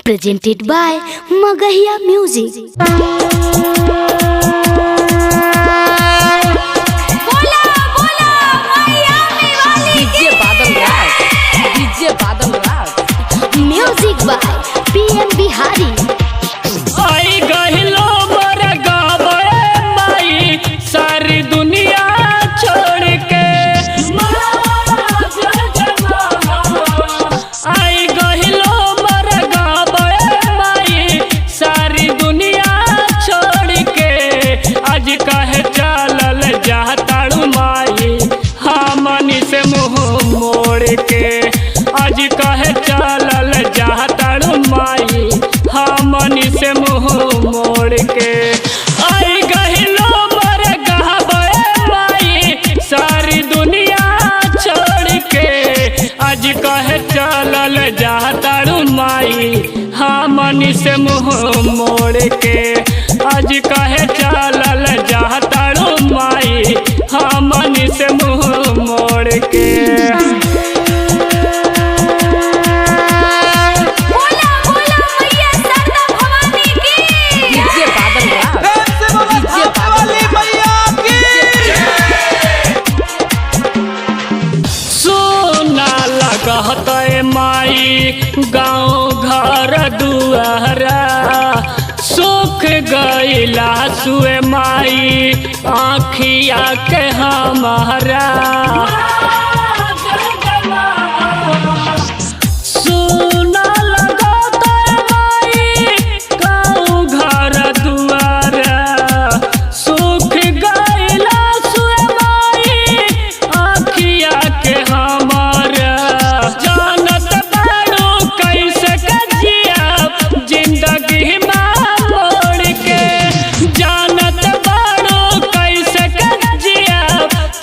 presented by Magahiya Music. Music by PM Bihari. आई गहिलो मर गावे माई सारी दुनिया छोड़ के। आई गहिलो मर गावे माई सारी दुनिया छोड़ के। आज कहे चलल जाताड़ू माई हमनी से मुँह मोड़ के। आज कहे चलल जाताड़ू माई हमनी से मुँह मोड़ के। आई गहिलो मर गहबे माई सारी दुनिया छोड़ के। आज कहे चलल जाताड़ू माई हमनी से मुँह मोड़ के। आज कहे चलल जाताड़ू माई हमनी से मुँह मोड़ के। कहते माई गाँव घर दुआरा सुख गईला सुए माई आँखिया के हमारा। सुना लगते माई गाँव घर दुआरा सुख गईला सुए माई आँखिया के हमारा। जिंदगी में मोड़ के जानत बाड़ो कैसे कजिया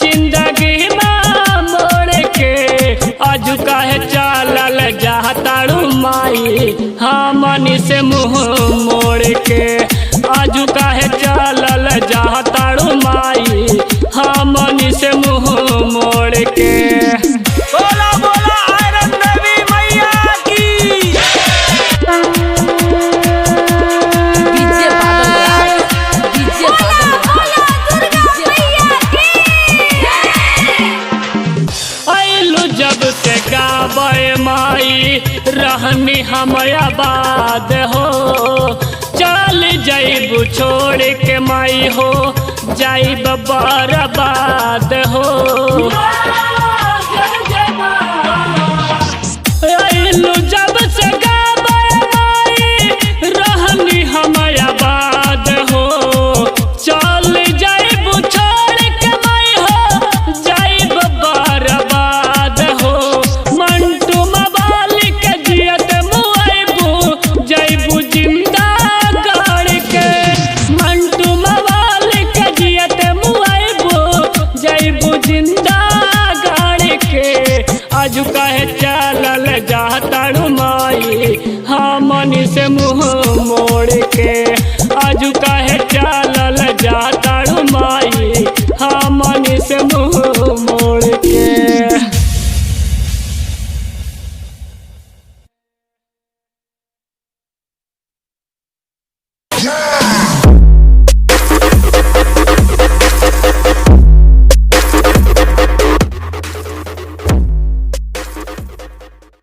जिंदगी में मोड़ के। आज कहे चलल जाताड़ू माई हमनी से मुँह मोड़ के। आज कहे चलल जाताड़ू माई हमनी से मुँह मोड़ के। जब से गावे माई रहनी हम आबाद हो। चल जाइबू छोड़ के माई हो जाइब बर्बाद हो। जब से गावे माई रहनी हम आबाद हो। चल जाइबू छोड़ के माई हो जाइब बर्बाद हो। मंटू मवाली के जियत मुआइबू जाइबू जिंदा गाड़ के। मंटू मवाली के जियत मुआइबू जाइबू जिंदा गाड़ के। आज कहे चलल जाताड़ू माई हमनी से मुँह